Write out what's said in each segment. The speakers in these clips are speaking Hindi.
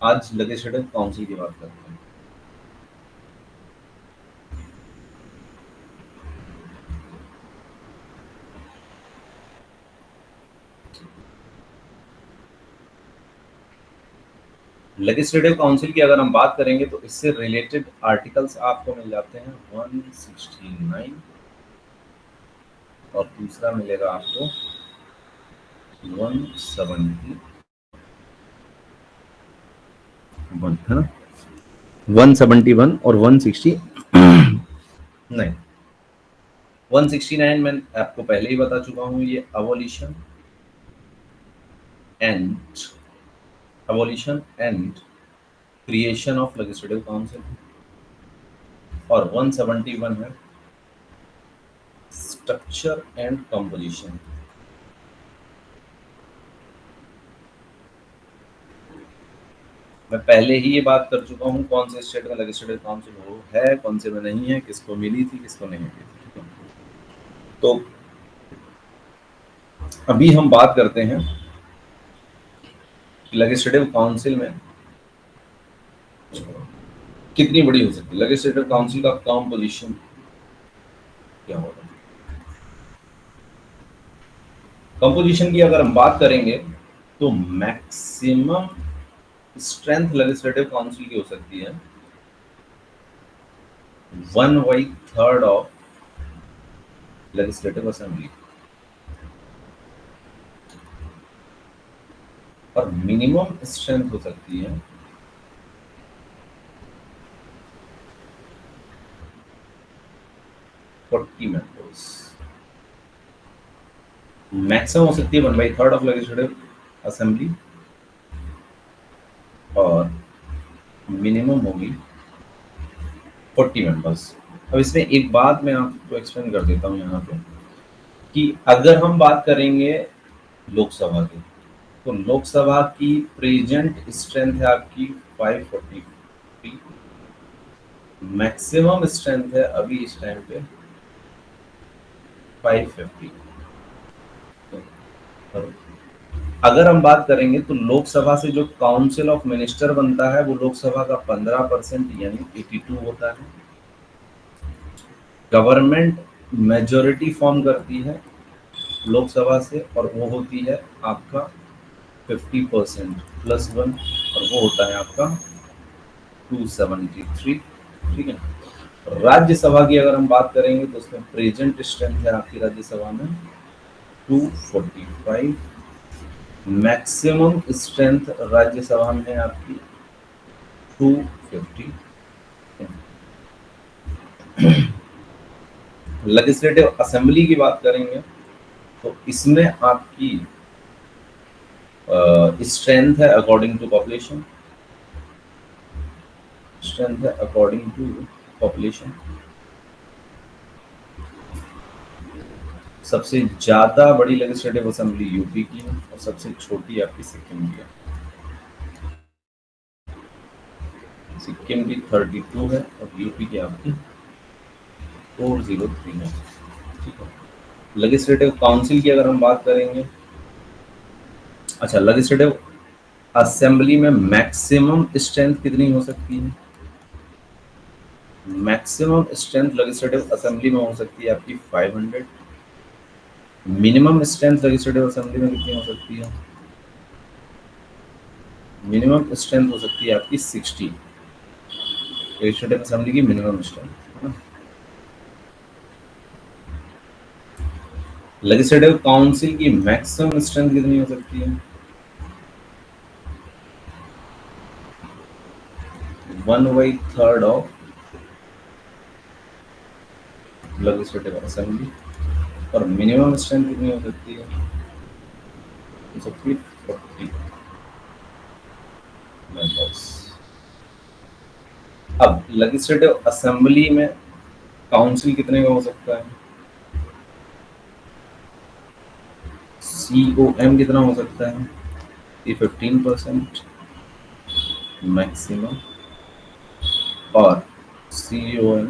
आज लेजिस्लेटिव काउंसिल की बात करते हैं। लेजिस्लेटिव काउंसिल की अगर हम बात करेंगे तो इससे रिलेटेड आर्टिकल्स आपको मिल जाते हैं 169 और दूसरा मिलेगा आपको 171, है ना। 171 और 160 नहीं, 169 मैं आपको पहले ही बता चुका हूँ, ये and abolition and creation of legislative council, और 171 है स्ट्रक्चर एंड कंपोजिशन। मैं पहले ही ये बात कर चुका हूँ कौन से स्टेट में लेजिस्लेटिव काउंसिल हो है, कौन से में नहीं है, किसको मिली थी, किसको नहीं मिली थी, ठीक है। तो अभी हम बात करते हैं लेजिस्लेटिव काउंसिल में कितनी बड़ी हो सकती है, लेजिस्लेटिव काउंसिल का कंपोजिशन क्या होगा। कंपोजिशन की अगर हम बात करेंगे तो मैक्सिमम स्ट्रेंथ लेजिस्लेटिव काउंसिल की हो सकती है 1/3 ऑफ लेजिस्लेटिव असेंबली, और मिनिमम स्ट्रेंथ हो सकती है 40 मेंबर्स। मैक्सिमम हो सकती है 1/3 ऑफ लेजिस्लेटिव असेंबली, और मिनिमम होगी 40 मेंबर्स। अब इसमें एक बात मैं आपको एक्सप्लेन कर देता हूँ यहाँ पे, कि अगर हम बात करेंगे लोकसभा की, तो लोकसभा की प्रेजेंट स्ट्रेंथ है आपकी 543, मैक्सिमम स्ट्रेंथ है अभी इस टाइम पे 550। अगर हम बात करेंगे तो लोकसभा से जो काउंसिल ऑफ मिनिस्टर बनता है वो लोकसभा का 15% यानी 82 होता है। गवर्नमेंट मेजोरिटी फॉर्म करती है लोकसभा से, और वो होती है आपका 50% +1, और वो होता है आपका 273, ठीक है। राज्यसभा की अगर हम बात करेंगे तो उसमें प्रेजेंट स्ट्रेंथ है आपकी राज्यसभा में 245, मैक्सिमम स्ट्रेंथ राज्यसभा में है आपकी 250। लेजिस्लेटिव असेंबली की बात करेंगे तो इसमें आपकी स्ट्रेंथ है अकॉर्डिंग टू पॉपुलेशन, स्ट्रेंथ है अकॉर्डिंग टू पॉपुलेशन। सबसे ज्यादा बड़ी लेजिस्लेटिव असेंबली यूपी की है, और सबसे छोटी आपकी सिक्किम की है। सिक्किम की 32 है और यूपी की आपकी 403 है, ठीक है। लेजिस्लेटिव काउंसिल की अगर हम बात करेंगे, अच्छा, लेजिस्लेटिव असेंबली में मैक्सिमम स्ट्रेंथ कितनी हो सकती है, मैक्सिमम स्ट्रेंथ लेजिस्लेटिव असेंबली में हो सकती है आपकी 500। मिनिमम स्ट्रेंथ लेजिस्लेटिव असेंबली में कितनी हो सकती है, मिनिमम स्ट्रेंथ हो सकती है आपकी 60, लेजिस्लेटिव असेंबली की मिनिमम स्ट्रेंथ, है ना। लेजिस्लेटिव काउंसिल की मैक्सिमम स्ट्रेंथ कितनी हो सकती है, 1/3 ऑफ लेजिस्लेटिव असेंबली, और मिनिमम स्ट्रेंथ कितनी हो सकती है, हो सकती है 40 मेंबर्स। अब लेजिस्लेटिव असेंबली में काउंसिल कितने का हो सकता है, COM कितना हो सकता है, ये 15% मैक्सिमम, और COM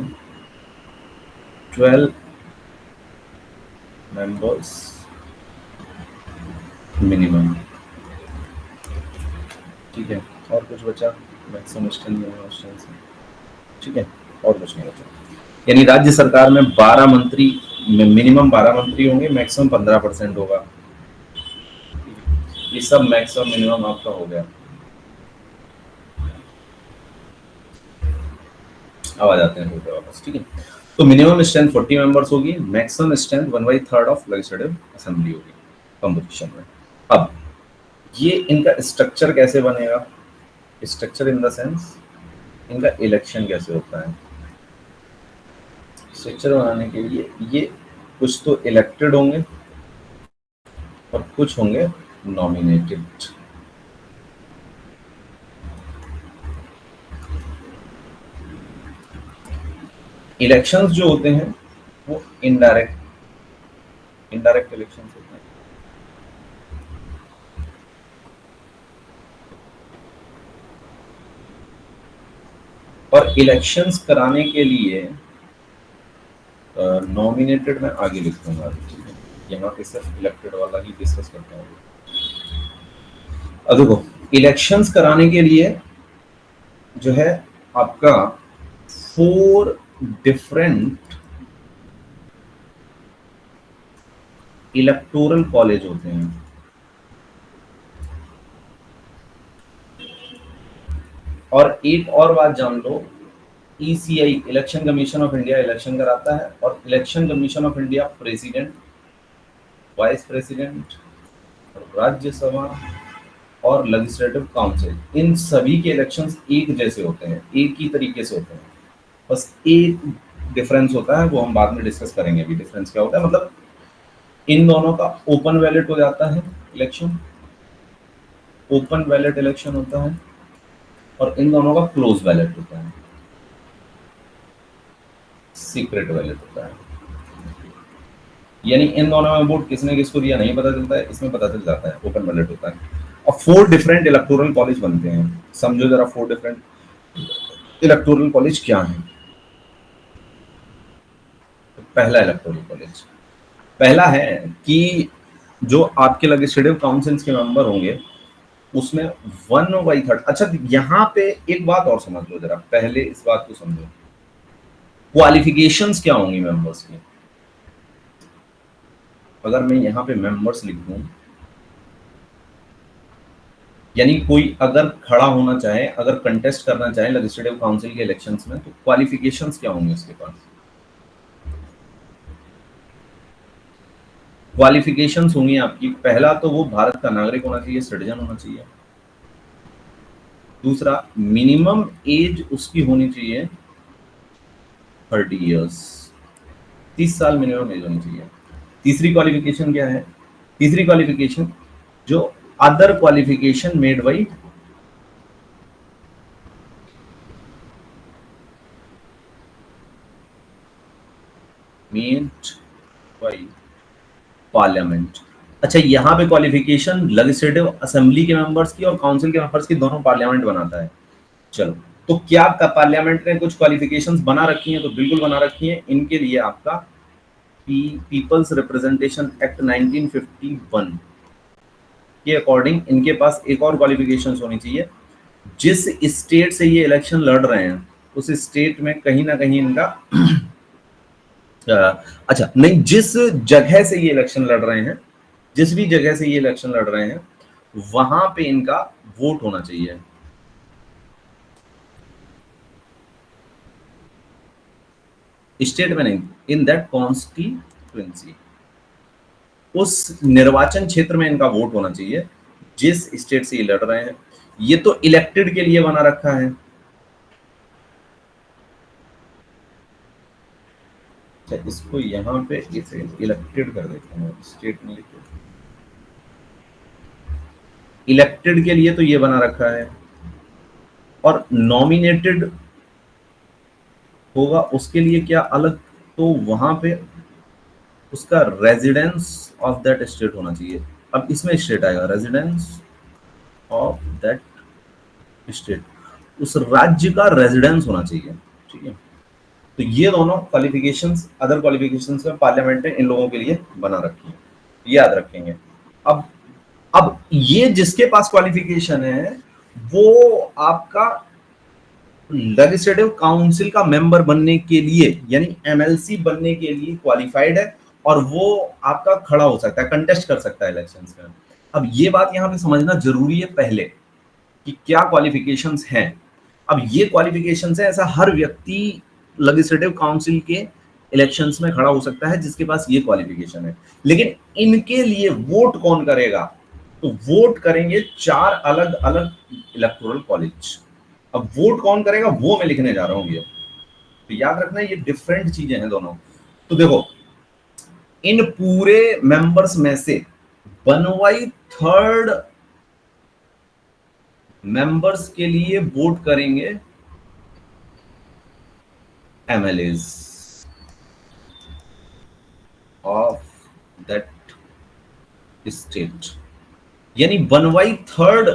12 मेंबर्स मिनिमम, ठीक है। और कुछ बचा? मैक्सिमम स्ट्रेंथ मिनिमम स्ट्रेंथ से, ठीक है, और कुछ नहीं बचा। यानी राज्य सरकार में 12 मंत्री, मिनिमम 12 मंत्री होंगे, मैक्सिमम 15% होगा। ये सब मैक्सिमम मिनिमम आपका हो गया। अब आ जाते हैं टोटल वापस, ठीक है। तो मिनिमम स्ट्रेंथ 40 मेंबर्स होगी, maximum strength 1/3 of legislative assembly होगी कंपोजिशन में। अब ये इनका स्ट्रक्चर कैसे बनेगा? स्ट्रक्चर इन द सेंस इनका इलेक्शन कैसे होता है? स्ट्रक्चर बनाने के लिए ये कुछ तो इलेक्टेड होंगे और कुछ होंगे नॉमिनेटेड। इलेक्शंस जो होते हैं वो इनडायरेक्ट इलेक्शंस होते हैं। और इलेक्शंस कराने के लिए नॉमिनेटेड मैं आगे लिख दूंगा, ठीक है, यहाँ पे सिर्फ इलेक्टेड वाला ही डिस्कस करता हूँ। अब देखो, इलेक्शंस कराने के लिए जो है आपका 4 डिफरेंट इलेक्टोरल कॉलेज होते हैं। और एक और बात जान लो, ECI election commission of India election कराता है, और election commission of India president, vice president, Rajya Sabha और लेजिस्लेटिव काउंसिल, इन सभी के इलेक्शंस एक जैसे होते हैं, एक ही तरीके से होते हैं। बस एक डिफरेंस होता है, वो हम बाद में डिस्कस करेंगे। अभी डिफरेंस क्या होता है, मतलब इन दोनों का ओपन बैलेट हो जाता है इलेक्शन, ओपन बैलेट इलेक्शन होता है, और इन दोनों का क्लोज बैलेट होता है, सीक्रेट बैलेट होता है। यानी इन दोनों में वोट किसने किसको दिया नहीं पता चलता है, इसमें पता चल जाता है, ओपन बैलेट होता है। और 4 डिफरेंट इलेक्टोरल कॉलेज बनते हैं। समझो जरा 4 डिफरेंट इलेक्टोरल कॉलेज क्या है। पहला इलेक्टोरल कॉलेज, पहला है कि जो आपके लेजिस्लेटिव काउंसिल्स के मेंबर होंगे उसमें 1/3। अच्छा, यहाँ पे एक बात और समझ लो जरा, पहले इस बात को समझो, क्वालिफिकेशंस क्या होंगी मेंबर्स की। अगर मैं यहाँ पे मेंबर्स लिख दूं, यानी कोई अगर खड़ा होना चाहे, अगर कंटेस्ट करना चाहे लेजिस्लेटिव काउंसिल के इलेक्शंस में, तो क्वालिफिकेशंस क्या होंगे उसके पास? क्वालिफिकेशंस होंगी आपकी, पहला तो वो भारत का नागरिक होना चाहिए, सिटीजन होना चाहिए। दूसरा, मिनिमम एज उसकी होनी चाहिए 30 इयर्स, 30 साल मिनिमम एज होनी चाहिए। तीसरी क्वालिफिकेशन क्या है? तीसरी क्वालिफिकेशन, जो other qualification made by made by parliament. अच्छा, यहाँ पे क्वालिफिकेशन लेजिस्लेटिव असेंबली के मेंबर्स की और काउंसिल के मेंबर्स की, दोनों पार्लियामेंट बनाता है। चलो, तो क्या आपका पार्लियामेंट ने कुछ क्वालिफिकेशंस बना रखी हैं? तो बिल्कुल बना रखी हैं। इनके लिए आपका पीपल्स रिप्रेजेंटेशन एक्ट 1951 के अकॉर्डिंग इनके पास एक और क्वालिफिकेशंस होनी चाहिए। जिस स्टेट से ये इलेक्शन लड़ रहे हैं उस स्टेट में कहीं ना कहीं इनका अच्छा नहीं, जिस जगह से ये इलेक्शन लड़ रहे हैं, जिस भी जगह से ये इलेक्शन लड़ रहे हैं, वहां पे इनका वोट होना चाहिए। स्टेट में नहीं, इन दैट कॉन्स्टिट्यूएंसी, उस निर्वाचन क्षेत्र में इनका वोट होना चाहिए जिस स्टेट से ये लड़ रहे हैं। ये तो इलेक्टेड के लिए बना रखा है। अच्छा, इसको यहाँ पे इसे इलेक्टेड कर देते हैं, स्टेट में लिखो। इलेक्टेड के लिए तो ये बना रखा है, और नॉमिनेटेड होगा उसके लिए क्या अलग? तो वहां पे उसका रेजिडेंस ऑफ दैट स्टेट होना चाहिए। अब इसमें स्टेट आएगा, रेजिडेंस ऑफ दैट स्टेट, उस राज्य का रेजिडेंस होना चाहिए, ठीक है। तो ये दोनों क्वालिफिकेशंस, अदर क्वालिफिकेशंस में पार्लियामेंट ने इन लोगों के लिए बना रखी है, याद रखेंगे। अब अब ये जिसके पास क्वालिफिकेशन है वो आपका लेजिस्लेटिव काउंसिल का मेंबर बनने के लिए यानी एमएलसी बनने के लिए क्वालिफाइड है और वो आपका खड़ा हो सकता है, कंटेस्ट कर सकता है इलेक्शंस में। अब ये बात यहाँ पे समझना जरूरी है पहले कि क्या क्वालिफिकेशंस हैं। अब ये क्वालिफिकेशंस है, ऐसा हर व्यक्ति लेजिस्लेटिव काउंसिल के इलेक्शंस में खड़ा हो सकता है जिसके पास ये क्वालिफिकेशन है। लेकिन इनके लिए वोट कौन करेगा? तो वोट करेंगे 4 अलग अलग इलेक्टोरल कॉलेज। अब वोट कौन करेगा वो मैं लिखने जा रहा हूं ये, तो याद रखना ये डिफरेंट चीजें हैं दोनों। तो देखो, इन पूरे मेंबर्स में से 1/3 मेंबर्स के लिए वोट करेंगे एमएलएज ऑफ दैट स्टेट, यानी 1/3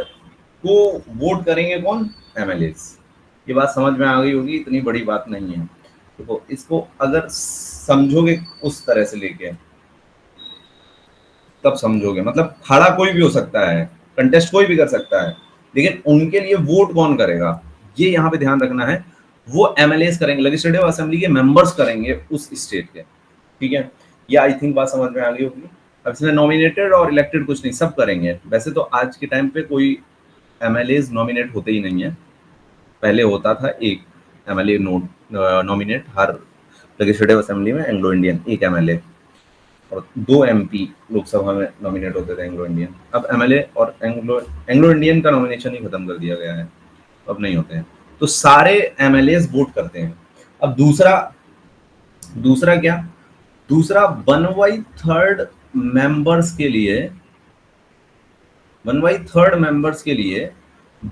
को वोट करेंगे कौन? एमएलएज। ये बात समझ में आ गई होगी, इतनी बड़ी बात नहीं है। देखो इसको अगर समझोगे उस तरह से लेके तब समझोगे, मतलब खड़ा कोई भी हो सकता है, कंटेस्ट कोई भी कर सकता है, लेकिन उनके लिए वोट कौन करेगा ये यहाँ पे ध्यान रखना है। वो एमएलएस करेंगे, लेजिस्लेटिव असेंबली के मेंबर्स करेंगे उस स्टेट के। ठीक है, ये आई थिंक बात समझ में आ गई होगी। अब इसमें नॉमिनेटेड और इलेक्टेड कुछ नहीं, सब करेंगे। वैसे तो आज के टाइम पे कोई एमएलएस नॉमिनेट होते ही नहीं है, पहले होता था एक एमएलए नॉमिनेट हर लेजिस्लेटिव असेंबली में, एंग्लो इंडियन एक एमएलए, और 2 एमपी लोकसभा में नॉमिनेट होते थे एंग्लो इंडियन। अब एमएलए और एंग्लो एंग्लो इंडियन का नॉमिनेशन ही खत्म कर दिया गया है, अब नहीं होते हैं। तो सारे एमएलए वोट करते हैं। अब दूसरा दूसरा क्या? दूसरा 1/3 मेंबर्स के लिए 1/3 मेंबर्स के लिए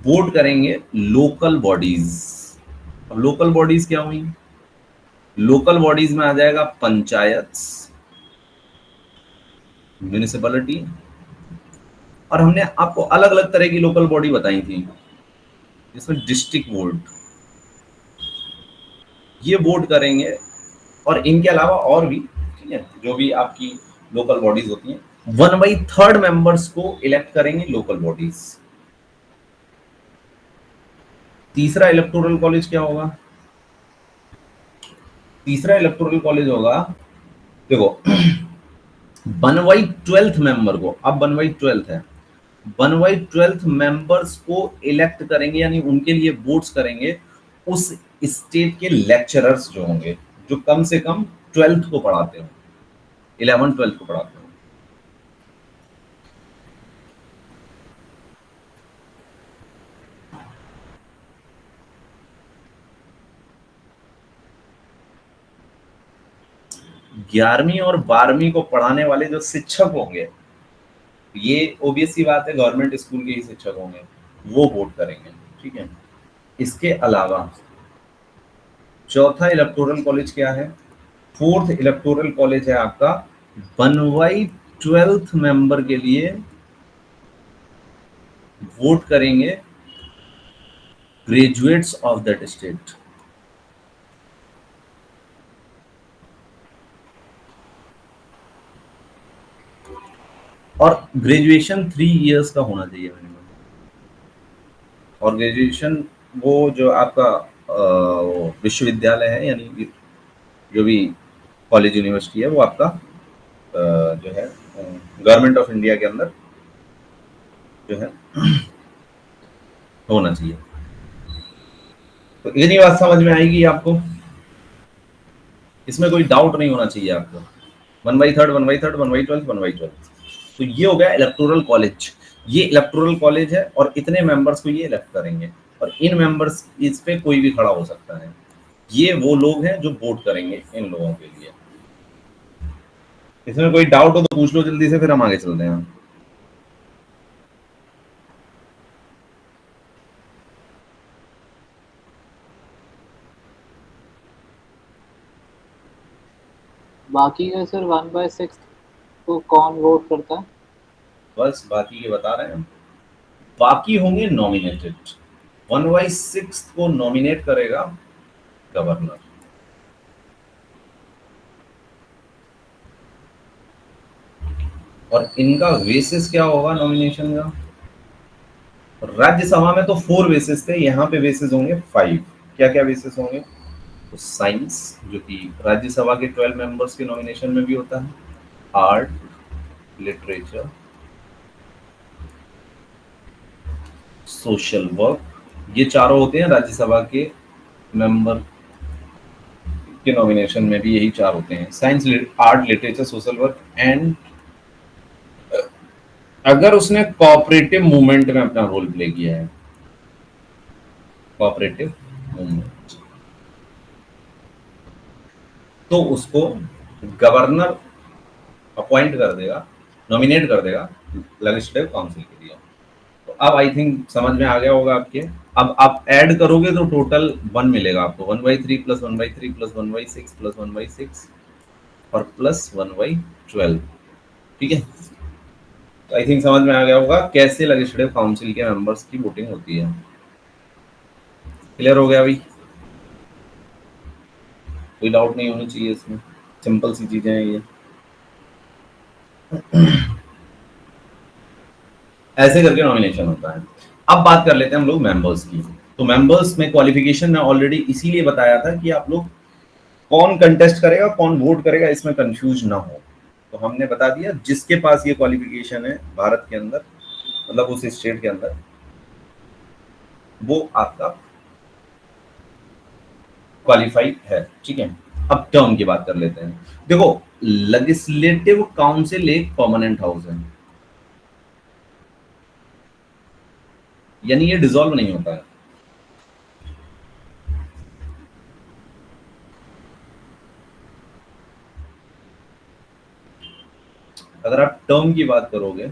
वोट करेंगे लोकल बॉडीज। अब लोकल बॉडीज क्या हुई? लोकल बॉडीज में आ जाएगा पंचायत, म्यूनिसिपैलिटी, और हमने आपको अलग अलग तरह की लोकल बॉडी बताई थी जिसमें डिस्ट्रिक्ट बोर्ड, ये वोट करेंगे। और इनके अलावा और भी, ठीक है, जो भी आपकी लोकल बॉडीज होती हैं, 1/3 मेंबर्स को इलेक्ट करेंगे लोकल बॉडीज। तीसरा इलेक्टोरल कॉलेज क्या होगा? तीसरा इलेक्टोरल कॉलेज होगा, देखो 1/12 मेंबर को, अब 1/12 है, 1/12 मेंबर्स को इलेक्ट करेंगे, यानी उनके लिए वोट्स करेंगे उस स्टेट के लेक्चरर्स जो होंगे, जो कम से कम 12th को पढ़ाते हो, 11 12 को पढ़ाते हो। 11वीं और 12वीं को पढ़ाने वाले जो शिक्षक होंगे, ये ओबीएस सी बात है, गवर्नमेंट स्कूल के ही शिक्षक होंगे, वो वोट करेंगे। ठीक है, इसके अलावा चौथा इलेक्टोरल कॉलेज क्या है? फोर्थ इलेक्टोरल कॉलेज है आपका 1/12 मेंबर के लिए वोट करेंगे ग्रेजुएट्स ऑफ दैट स्टेट। और ग्रेजुएशन 3 इयर्स का होना चाहिए मिनिमम। और ग्रेजुएशन वो जो आपका वो विश्वविद्यालय है, यानी कि जो भी कॉलेज यूनिवर्सिटी है, वो आपका जो है गवर्नमेंट ऑफ इंडिया के अंदर जो है होना चाहिए। तो इतनी बात समझ में आएगी आपको, इसमें कोई डाउट नहीं होना चाहिए आपको। 1/3 1/3 1/12 1/12, तो ये हो गया इलेक्टोरल कॉलेज। ये इलेक्टोरल कॉलेज है और इतने मेंबर्स को ये इलेक्ट करेंगे, और इन मेंबर्स इस पे कोई भी खड़ा हो सकता है। ये वो लोग हैं जो वोट करेंगे इन लोगों के लिए। इसमें कोई डाउट हो तो पूछ लो जल्दी से, फिर हम आगे चलते हैं। बाकी का सर 1/6 को कौन वोट करता है? बस बाकी ये बता रहे हैं, बाकी होंगे नॉमिनेटेड। 1/6 को नॉमिनेट करेगा गवर्नर। और इनका बेसिस क्या होगा नॉमिनेशन का? राज्यसभा में तो 4 बेसिस थे, यहाँ पे बेसिस होंगे 5। क्या क्या बेसिस होंगे? तो साइंस, जो कि राज्यसभा के 12 मेंबर्स के नॉमिनेशन में भी होता है, आर्ट, लिटरेचर, सोशल वर्क, ये चारों होते हैं राज्यसभा के मेंबर के नॉमिनेशन में भी, यही चार होते हैं, science, art, literature, social work and अगर उसने कोऑपरेटिव मूवमेंट में अपना रोल प्ले किया है, कोऑपरेटिव मूवमेंट, तो उसको गवर्नर अपॉइंट कर देगा, नॉमिनेट कर देगा लेजिस्लेटिव काउंसिल के लिए। तो अब आई थिंक समझ में आ गया होगा आपके। अब आप ऐड करोगे तो टोटल 1 मिलेगा आपको, 1/3 प्लस 1/3 प्लस 1/6 प्लस 1/6 और प्लस 1/12। ठीक है, तो आई थिंक समझ में आ गया होगा कैसे लेजिस्लेटिव काउंसिल के मेंबर्स की वोटिंग होती है। क्लियर हो गया अभी? कोई डाउट नहीं होनी चाहिए इसमें, सिंपल सी चीजें हैं ये। ऐसे करके नॉमिनेशन होता है। अब बात कर लेते हैं हम लोग मेंबर्स की। तो मेंबर्स में क्वालिफिकेशन में ऑलरेडी इसीलिए बताया था कि आप लोग कौन कंटेस्ट करेगा कौन वोट करेगा इसमें कंफ्यूज ना हो। तो हमने बता दिया जिसके पास ये क्वालिफिकेशन है भारत के अंदर, मतलब उस स्टेट के अंदर, वो आपका क्वालिफाइड है। ठीक है, अब टर्म की बात कर लेते हैं। देखो, लेजिस्लेटिव काउंसिल एक परमानेंट हाउस है, यानी ये डिसॉल्व नहीं होता है। अगर आप टर्म की बात करोगे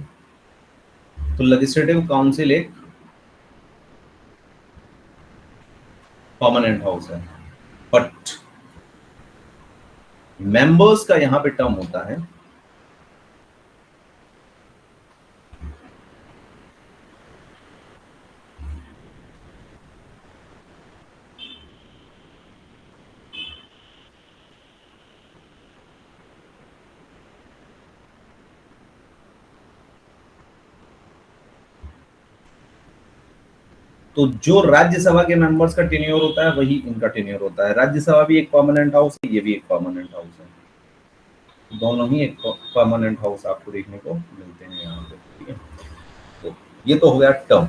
तो लेजिस्लेटिव काउंसिल एक परमानेंट हाउस है, बट मेंबर्स का यहां पे टर्म होता है तो जो राज्यसभा के मेंबर्स का टेन्योर होता है वही इनका टेन्योर होता है। राज्यसभा भी एक परमानेंट हाउस है, ये भी एक परमानेंट हाउस है, दोनों ही एक परमानेंट हाउस आपको देखने को मिलते हैं यहाँ पे। ठीक है, तो ये तो हो गया टर्म।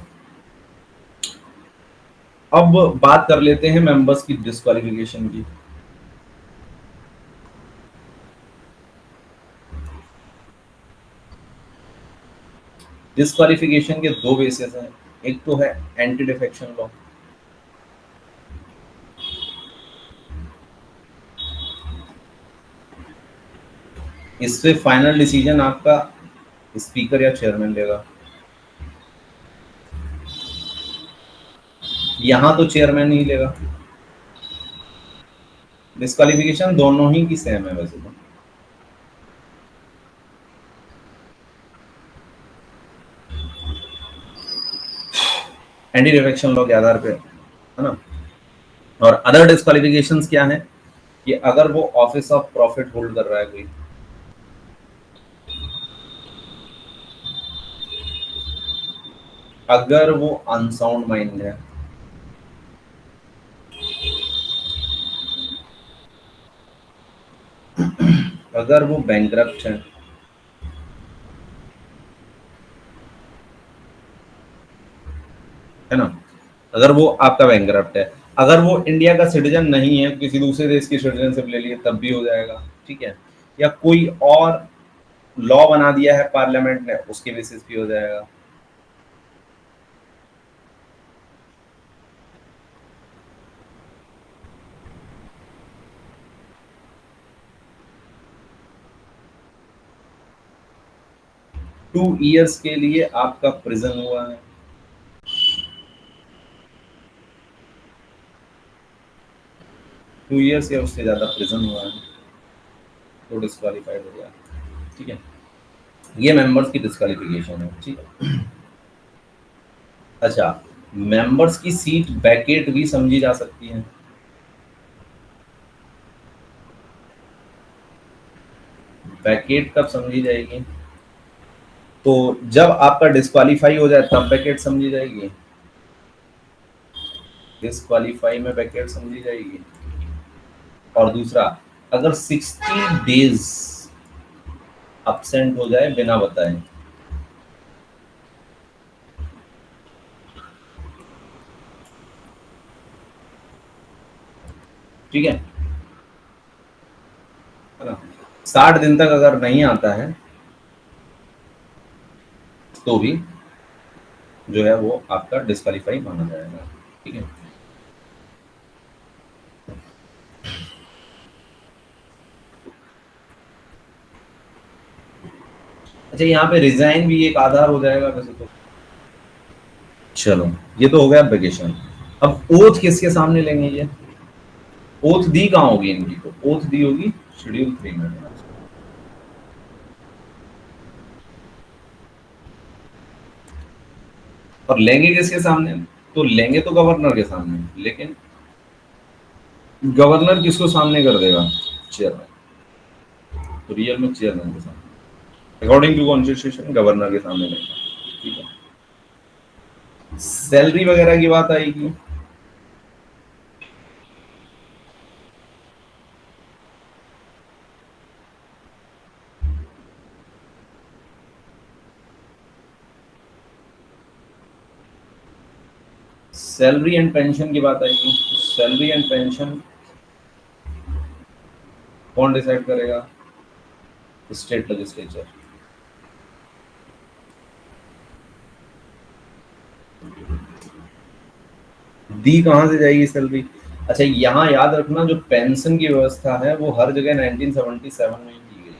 अब बात कर लेते हैं मेंबर्स की डिस्क्वालिफिकेशन की। डिस्क्वालिफिकेशन के दो बेसिस हैं, एक तो है एंटी डिफेक्शन लॉ, इससे फाइनल डिसीजन आपका स्पीकर या चेयरमैन लेगा। यहां तो चेयरमैन ही लेगा। डिस्क्वालिफिकेशन दोनों ही की सेम है वैसे तो। एंटी डिफेक्शन लॉ के आधार पे, है ना। और अदर डिस्क्वालिफिकेशंस क्या है कि अगर वो ऑफिस ऑफ प्रॉफिट होल्ड कर रहा है कोई, अगर वो अनसाउंड माइंड है, अगर वो बैंकरप्ट है ना, अगर वो आपका बैंकरप्ट है, अगर वो इंडिया का सिटीजन नहीं है, किसी दूसरे देश की सिटीजनशिप ले लिए तब भी हो जाएगा। ठीक है, या कोई और लॉ बना दिया है पार्लियामेंट ने, उसके बेसिस भी हो जाएगा। 2 इयर्स के लिए आपका प्रिजन हुआ है, 2 इयर्स या उससे ज्यादा प्रिजन हुआ है तो डिस्क्वालीफाइड हो गया। ठीक है, ये मेंबर्स की डिस्क्वालिफिकेशन है। ठीक है, अच्छा, मेंबर्स की सीट वैकेट भी समझी जा सकती है। वैकेट कब समझी जाएगी? तो जब आपका डिस्क्वालीफाई हो जाए तब बैकेट समझी जाएगी, डिस्क्वालीफाई में बैकेट समझी जाएगी। और दूसरा, अगर 60 डेज absent हो जाए बिना बताए, ठीक है ना, 60 दिन तक अगर नहीं आता है तो भी जो है वो आपका डिस्क्वालीफाई माना जाएगा, ठीक है। अच्छा, यहाँ पे रिजाइन भी एक आधार हो जाएगा वैसे तो। चलो, ये तो हो गया वेकेशन। अब ओथ किसके सामने लेंगे ये, ओथ दी कहाँ होगी इनकी, तो ओथ दी होगी शेड्यूल 3 में। और लेंगे किसके सामने, तो लेंगे तो गवर्नर के सामने, लेकिन गवर्नर किसको सामने कर देगा, चेयरमैन, तो रियल में चेयरमैन के सामने, अकॉर्डिंग टू कॉन्स्टिट्यूशन गवर्नर के सामने लेंगे, ठीक है। सैलरी वगैरह की बात आएगी, सैलरी एंड पेंशन की बात आएगी। सैलरी एंड पेंशन कौन डिसाइड करेगा, स्टेट लेजिस्लेचर। दी कहाँ से जाएगी सैलरी, अच्छा यहाँ याद रखना जो पेंशन की व्यवस्था है वो हर जगह 1977 में ही की गई,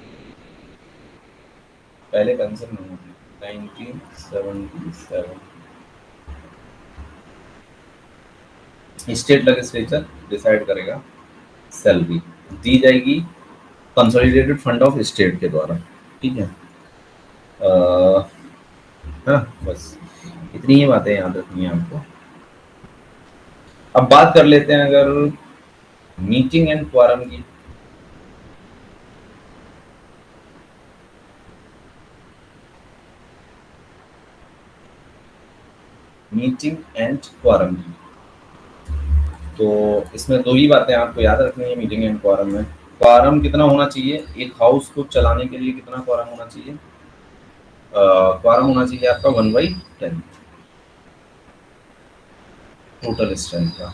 पहले पेंशन नहीं थी। 1977 स्टेट लेजिस्लेचर डिसाइड करेगा, सैलरी दी जाएगी कंसोलिडेटेड फंड ऑफ स्टेट के द्वारा, ठीक है। हाँ बस इतनी ही बातें याद रखनी है आपको। अब बात कर लेते हैं अगर मीटिंग एंड क्वारम की। मीटिंग एंड क्वारम की, तो इसमें दो ही बातें आपको याद रखनी है मीटिंग एंड क्वारम में। क्वारम कितना होना चाहिए, एक हाउस को चलाने के लिए कितना क्वारम होना चाहिए, क्वारम होना चाहिए आपका 1/10 टोटल स्ट्रेंथ का।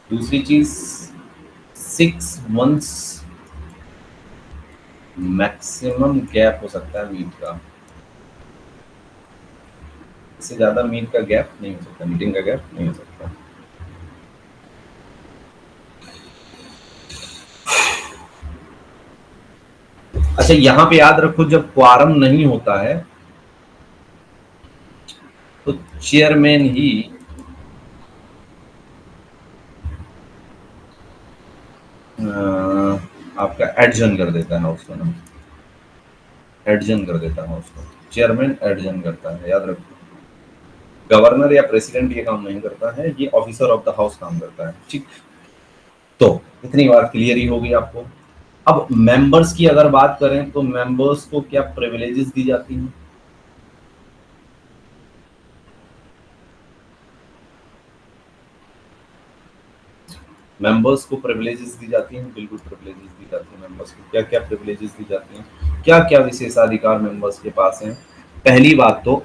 दूसरी चीज, 6 मंथ्स मैक्सिमम गैप हो सकता है मीट का, इससे ज्यादा मीट का गैप नहीं हो सकता, मीटिंग का गैप नहीं हो सकता। अच्छा यहाँ पे याद रखो जब क्वारम नहीं होता है तो चेयरमैन ही आपका एडजन कर देता है हाउस को ना, एडजन कर देता है हाउस को, चेयरमैन एडजन करता है, याद रखो। गवर्नर या प्रेसिडेंट ये काम नहीं करता है, ये ऑफिसर ऑफ द हाउस काम करता है, ठीक। तो इतनी बात क्लियर ही होगी आपको। अब मेंबर्स की अगर बात करें तो मेंबर्स को क्या प्रिविलेजेस दी जाती हैं, मेंबर्स को प्रिविलेजेस दी जाती हैं, बिल्कुल प्रिविलेजेस दी जाती हैं मेंबर्स को। क्या क्या प्रिविलेजेस दी जाती हैं, क्या क्या विशेषाधिकार मेंबर्स के पास हैं। पहली बात तो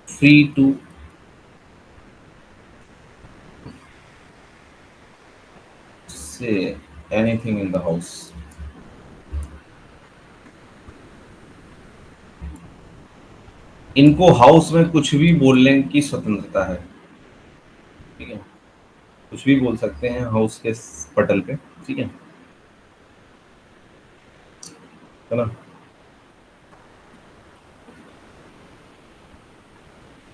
free to say anything in the house, इनको हाउस में कुछ भी बोलने की स्वतंत्रता है, ठीक है, कुछ भी बोल सकते हैं हाउस के पटल पे, ठीक है ना।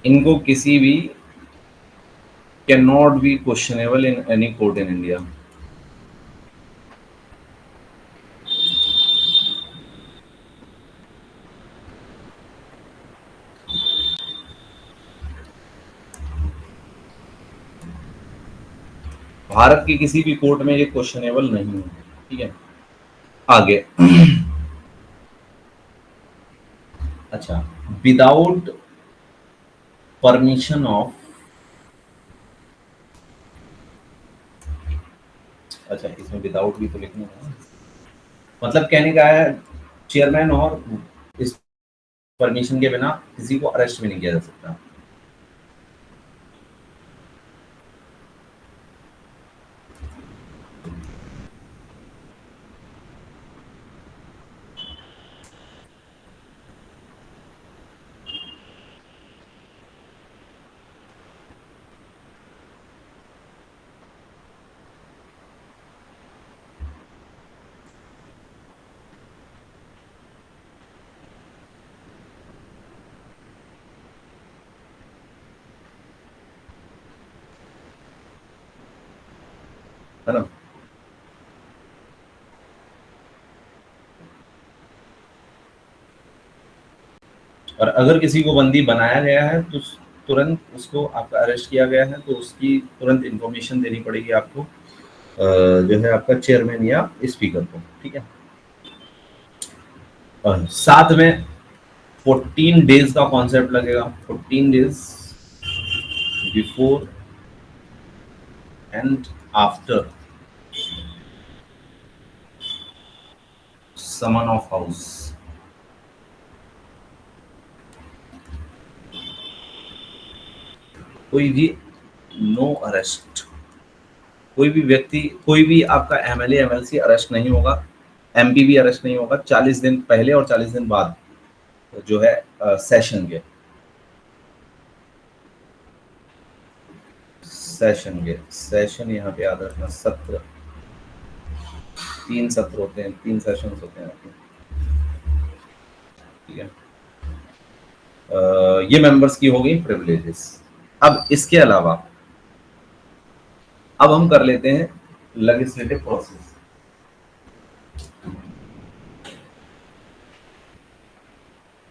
इनको किसी भी can not be questionable in any court in India. Bharat के किसी भी कोर्ट में ये क्वेश्चनेबल नहीं है, ठीक है। आगे अच्छा, विदाउट परमिशन ऑफ, अच्छा इसमें विदाउट भी तो लिखना है, मतलब कहने का है चेयरमैन और इस परमिशन के बिना किसी को अरेस्ट भी नहीं किया जा सकता। है ना। और अगर किसी को बंदी बनाया गया है तो तुरंत उसको आपका अरेस्ट किया गया है तो उसकी तुरंत इंफॉर्मेशन देनी पड़ेगी आपको, जो है आपका चेयरमैन या स्पीकर को, ठीक है। और साथ में 14 डेज का कॉन्सेप्ट लगेगा, 14 days before and after summon of house. कोई भी नो अरेस्ट, कोई भी व्यक्ति, कोई भी आपका एमएलए एमएलसी अरेस्ट नहीं होगा, एमपी भी अरेस्ट नहीं होगा 40 दिन पहले और 40 दिन बाद जो है सेशन के, सेशन यहाँ पे याद रखना, सत्र, 3 सत्र होते हैं, 3 सेशन होते हैं आपके, ठीक है। ये मेंबर्स की हो गई प्रिविलेजेस। अब इसके अलावा अब हम कर लेते हैं legislative process.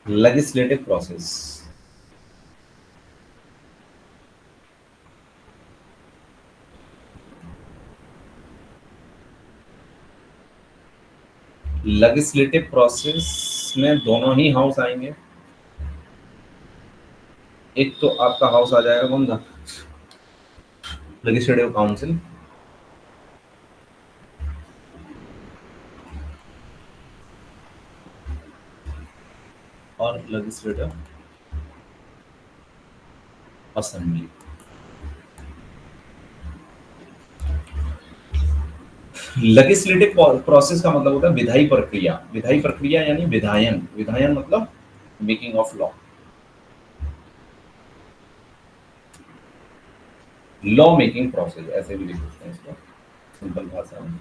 Legislative process, legislative process में दोनों ही हाउस आएंगे। एक तो आपका हाउस आ जाएगा कौन सा, लेजिस्लेटिव काउंसिल, और लेजिस्लेटिव असेंबली। लेजिस्लेटिव प्रोसेस का मतलब होता है विधायी प्रक्रिया, विधायी प्रक्रिया यानी विधायन, विधायन मतलब making of law, law making process ऐसे भी लिख सकते हैं इसको सिंपल भाषा में।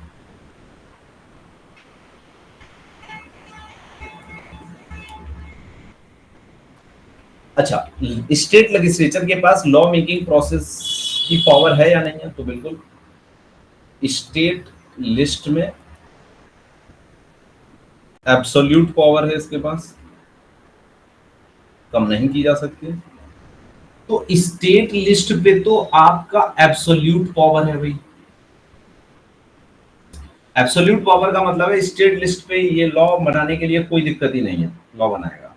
अच्छा, स्टेट लेजिस्लेचर के पास लॉ मेकिंग प्रोसेस की पावर है या नहीं है, तो बिल्कुल स्टेट लिस्ट में एब्सोल्यूट पावर है इसके पास, कम नहीं की जा सकती। तो स्टेट लिस्ट पे तो आपका एब्सोल्यूट पावर है भाई, एब्सोल्यूट पावर का मतलब है स्टेट लिस्ट पे ये लॉ बनाने के लिए कोई दिक्कत ही नहीं है, लॉ बनाएगा।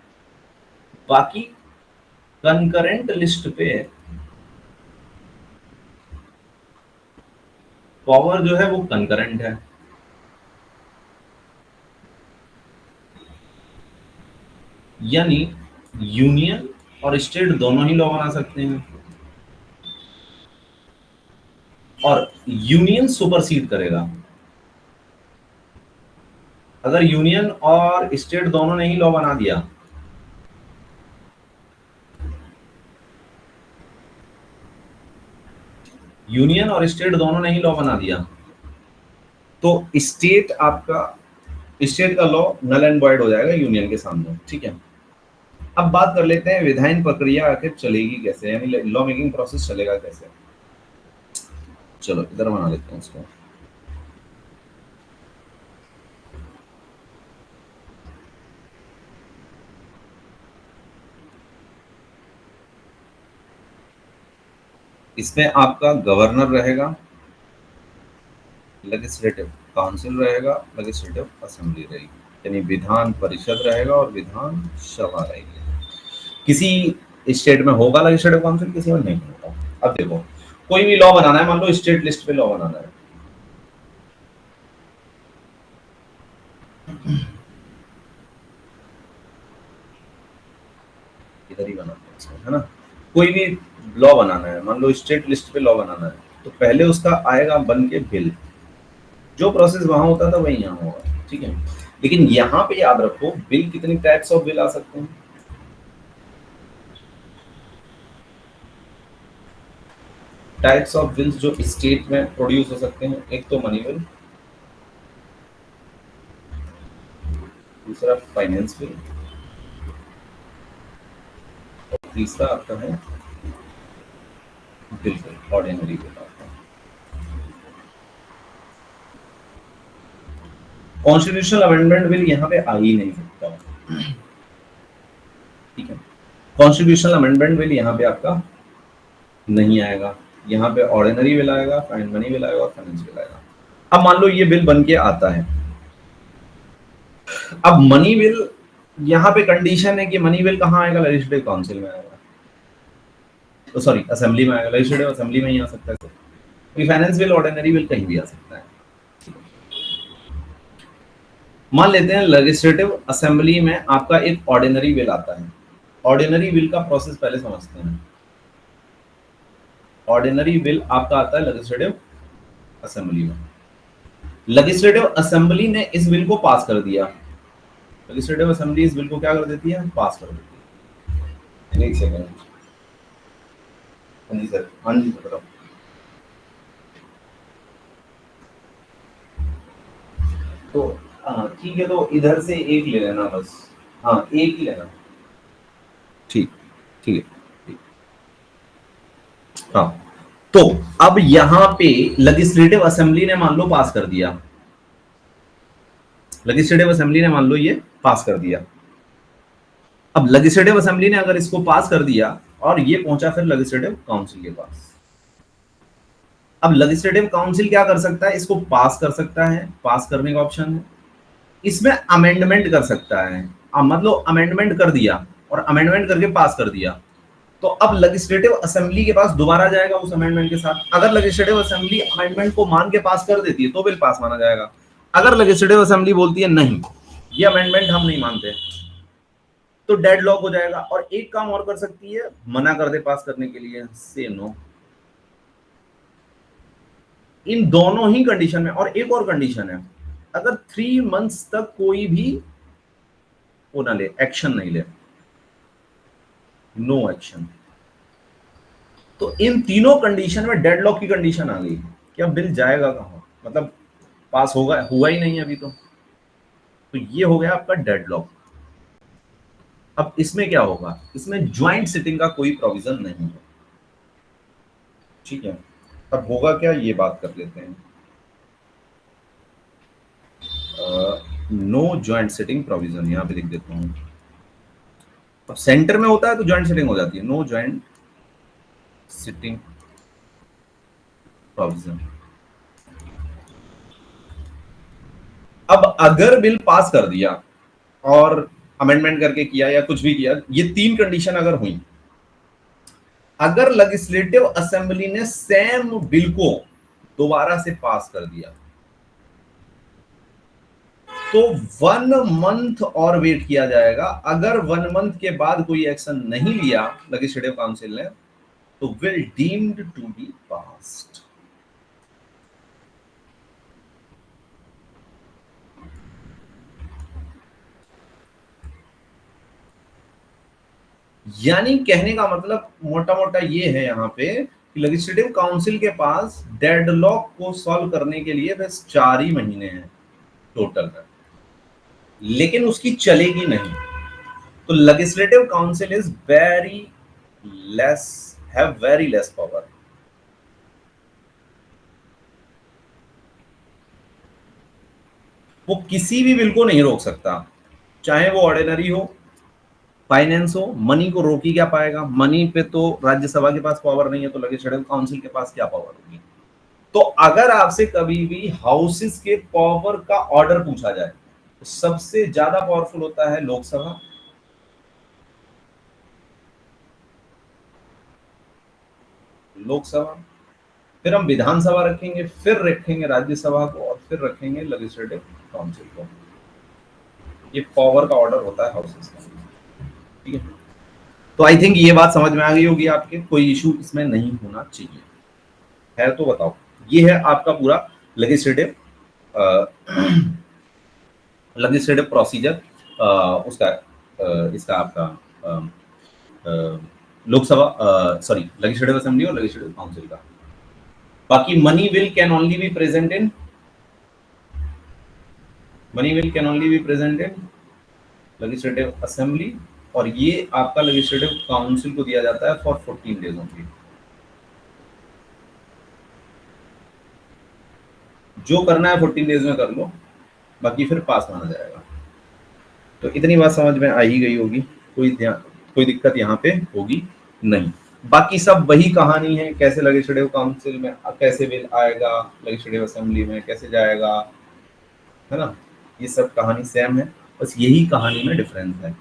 बाकी कंकरेंट लिस्ट पे पावर जो है वो कंकरेंट है, यानी यूनियन और स्टेट दोनों ही लॉ बना सकते हैं, और यूनियन सुपरसीड करेगा। अगर यूनियन और स्टेट दोनों ने ही लॉ बना दिया यूनियन और स्टेट दोनों ने ही लॉ बना दिया तो स्टेट आपका, स्टेट का लॉ नल एंड वॉइड हो जाएगा यूनियन के सामने, ठीक है। अब बात कर लेते हैं विधायन प्रक्रिया आखिर चलेगी कैसे, यानी लॉ मेकिंग प्रोसेस चलेगा कैसे। चलो इधर बना लेते हैं इसको। इसमें आपका गवर्नर रहेगा, लेजिस्लेटिव काउंसिल रहेगा, लेजिस्लेटिव असेंबली रहेगी, यानी विधान परिषद रहेगा और विधान सभा रहेगी। किसी स्टेट में होगा लेजिस्लेटिव काउंसिल, किसी में नहीं होगा। अब देखो, कोई भी लॉ बनाना है, मान लो स्टेट लिस्ट पे लॉ बनाना है, इधर ही बनाते हैं इसको, है ना। कोई भी लॉ बनाना है, मान लो स्टेट लिस्ट पे लॉ बनाना है, तो पहले उसका आएगा बन के बिल। जो प्रोसेस वहां होता था वही यहाँ होगा, ठीक है। लेकिन यहाँ पे याद रखो, बिल कितनी टाइप्स ऑफ बिल आ सकते हैं। टाइप्स ऑफ बिल्स जो स्टेट में प्रोड्यूस हो सकते हैं, एक तो मनी बिल, दूसरा फाइनेंस बिल, और तीसरा आपका है बिल, ऑर्डिनरी बिल आपका। कॉन्स्टिट्यूशनल अमेंडमेंट बिल यहाँ पे आ ही नहीं सकता, ठीक है। कॉन्स्टिट्यूशनल अमेंडमेंट बिल यहाँ पे आपका नहीं आएगा। यहाँ पे ऑर्डिनरी बिल आएगा, मनी बिल आएगा और फाइनेंस बिल आएगा। अब मान लो ये बिल बन के आता है, अब मनी बिल, यहाँ पे कंडीशन है कि मनी बिल कहाँ आएगा, लेजिस्लेटिव काउंसिल में आएगा, तो सॉरी असेंबली में आएगा, लेजिस्लेटिव असेंबली में ही आ सकता है। फाइनेंस बिल, ऑर्डिनरी बिल कहीं भी आ सकता है। मान लेते हैं लेजिस्लेटिव असेंबली में आपका एक ऑर्डिनरी बिल आता है। ऑर्डिनरी बिल का प्रोसेस पहले समझते हैं। ऑर्डिनरी बिल आपका आता है लेजिस्लेटिव असेंबली में। लेजिस्लेटिव असेंबली ने इस बिल को पास कर दिया, लेजिस्लेटिव असेंबली इस बिल को क्या कर देती है, पास कर देती है। एक सेकंड, हाँ जी सर, हाँ जी बताओ। तो ठीक है, तो इधर से एक ले लेना बस, हाँ एक ही लेना, ठीक, ठीक है, ठीक। हाँ, तो अब यहां पे लेजिस्लेटिव असेंबली ने मान लो पास कर दिया, लेजिस्लेटिव असेंबली ने मान लो ये पास कर दिया। अब लेजिस्लेटिव असेंबली ने अगर इसको पास कर दिया और ये पहुंचा फिर लेजिस्लेटिव काउंसिल के पास। अब लेजिस्लेटिव काउंसिल क्या कर सकता है, इसको पास कर सकता है, पास करने का ऑप्शन है। इसमें अमेंडमेंट कर सकता है, मतलब अमेंडमेंट कर दिया और अमेंडमेंट करके पास कर दिया, तो अब लेजिस्लेटिव असेंबली के पास दोबारा जाएगा उस अमेंडमेंट के साथ। अगर लेजिस्लेटिव असेंबली अमेंडमेंट को मान के पास कर देती है तो बिल पास माना जाएगा। अगर लेजिस्लेटिव असेंबली बोलती है नहीं, ये अमेंडमेंट हम नहीं मानते, तो डेडलॉक हो जाएगा। और एक काम और कर सकती है, मना कर दे पास करने के लिए, से नो। इन दोनों ही कंडीशन में, और एक और कंडीशन है, अगर 3 मंथ्स तक कोई भी वो ना ले, एक्शन नहीं ले, नो एक्शन। तो इन तीनों कंडीशन में डेडलॉक की कंडीशन आ गई कि अब बिल जाएगा कहां, मतलब पास होगा, हुआ ही नहीं अभी तो ये हो गया आपका डेडलॉक। अब इसमें क्या होगा, इसमें ज्वाइंट सिटिंग का कोई प्रोविजन नहीं है, ठीक है। अब होगा क्या, ये बात कर लेते हैं। नो ज्वाइंट सिटिंग प्रोविजन यहां पे लिख देता हूं। अब सेंटर में होता है तो ज्वाइंट सिटिंग हो जाती है, नो ज्वाइंट सिटिंग प्रोविजन। अब अगर बिल पास कर दिया और अमेंडमेंट करके किया या कुछ भी किया, ये 3 कंडीशन अगर हुई, अगर लेजिस्लेटिव असेंबली ने सेम बिल को दोबारा से पास कर दिया तो 1 मंथ और वेट किया जाएगा। अगर 1 मंथ के बाद कोई एक्शन नहीं लिया लेजिस्लेटिव काउंसिल ने, तो will deemed to be passed. यानी कहने का मतलब मोटा मोटा ये है यहाँ पे कि लेजिस्लेटिव काउंसिल के पास डेडलॉक को सॉल्व करने के लिए बस 4 ही महीने हैं टोटल में, लेकिन उसकी चलेगी नहीं। तो legislative council is very less, have very less power. वो किसी भी बिल को नहीं रोक सकता, चाहे वो ऑर्डिनरी हो, फाइनेंस हो। मनी को रोक ही क्या पाएगा, मनी पे तो राज्यसभा के पास पावर नहीं है, तो लेजिस्लेटिव काउंसिल के पास क्या पावर होगी। तो अगर आपसे कभी भी हाउसेस के पावर का ऑर्डर पूछा जाए तो सबसे ज्यादा पावरफुल होता है लोकसभा, लोकसभा, फिर हम विधानसभा रखेंगे, फिर रखेंगे राज्यसभा को, और फिर रखेंगे लेजिस्लेटिव काउंसिल को। ये पावर का ऑर्डर होता है हाउसेस का, ठीक है। तो आई थिंक ये बात समझ में आ गई होगी आपके, कोई इशू इसमें नहीं होना चाहिए, है तो बताओ। ये है आपका पूरा लेजिस्लेटिव लेजिस्लेटिव प्रोसीजर, उसका इसका आपका लोकसभा, सॉरी लेजिस्लेटिव असेंबली और लेजिस्लेटिव काउंसिल का। बाकी money will can only be present in legislative assembly, और ये आपका लेजिस्लेटिव काउंसिल को दिया जाता है फॉर 14 डेज ओनली। जो करना है 14 डेज में कर लो, बाकी फिर पास माना जाएगा। तो इतनी बात समझ में आ ही गई होगी, कोई दिक्कत यहाँ पे होगी नहीं। बाकी सब वही कहानी है, कैसे लेजिस्लेटिव काउंसिल में कैसे बिल आएगा, लेजिस्लेटिव असेंबली में कैसे जाएगा, है ना, ये सब कहानी सेम है, बस यही कहानी में डिफरेंस है,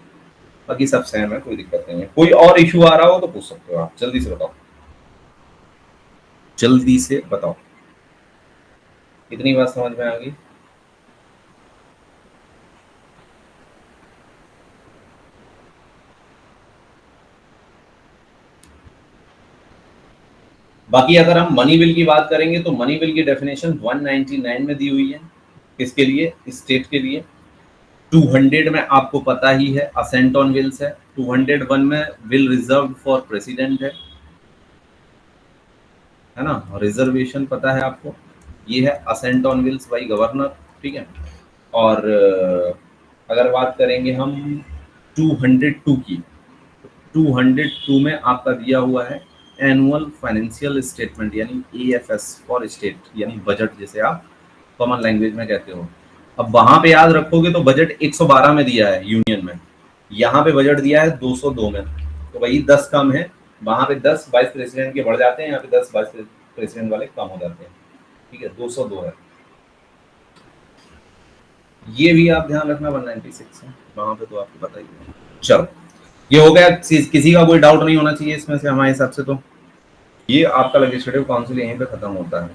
बाकी सब सेम है, कोई दिक्कत नहीं है। कोई और इशू आ रहा हो तो पूछ सकते हो आप, जल्दी से बताओ, जल्दी से बताओ। इतनी बात समझ में आ गई? बाकी अगर हम मनी बिल की बात करेंगे तो मनी बिल की डेफिनेशन 199 में दी हुई है, किसके लिए, स्टेट के लिए। 200 में आपको पता ही है असेंट ऑन विल्स है, 201 में विल रिजर्व फॉर प्रेसिडेंट है ना, रिजर्वेशन पता है आपको, ये है assent on wills by governor, ठीक है। और अगर बात करेंगे हम 202 की, 202 में आपका दिया हुआ है एनुअल फाइनेंशियल स्टेटमेंट, यानी एएफएस फॉर स्टेट, यानी बजट जिसे आप कॉमन लैंग्वेज में कहते हो। अब वहां पे याद रखोगे तो बजट 112 में दिया है यूनियन में, यहाँ पे बजट दिया है 202 में, तो वही 10 कम है, वहां पे 10 वाइस प्रेसिडेंट के बढ़ जाते हैं, यहाँ पे 10 वाइस प्रेसिडेंट वाले कम हो जाते हैं, ठीक है, 202 है। ये भी आप ध्यान रखना 196 है, वहां पे तो आपको पता ही है। चलो ये हो गया, किसी का कोई डाउट नहीं होना चाहिए इसमें से हमारे हिसाब से। तो ये आपका लेजिस्लेटिव काउंसिल यहीं पे खत्म होता है।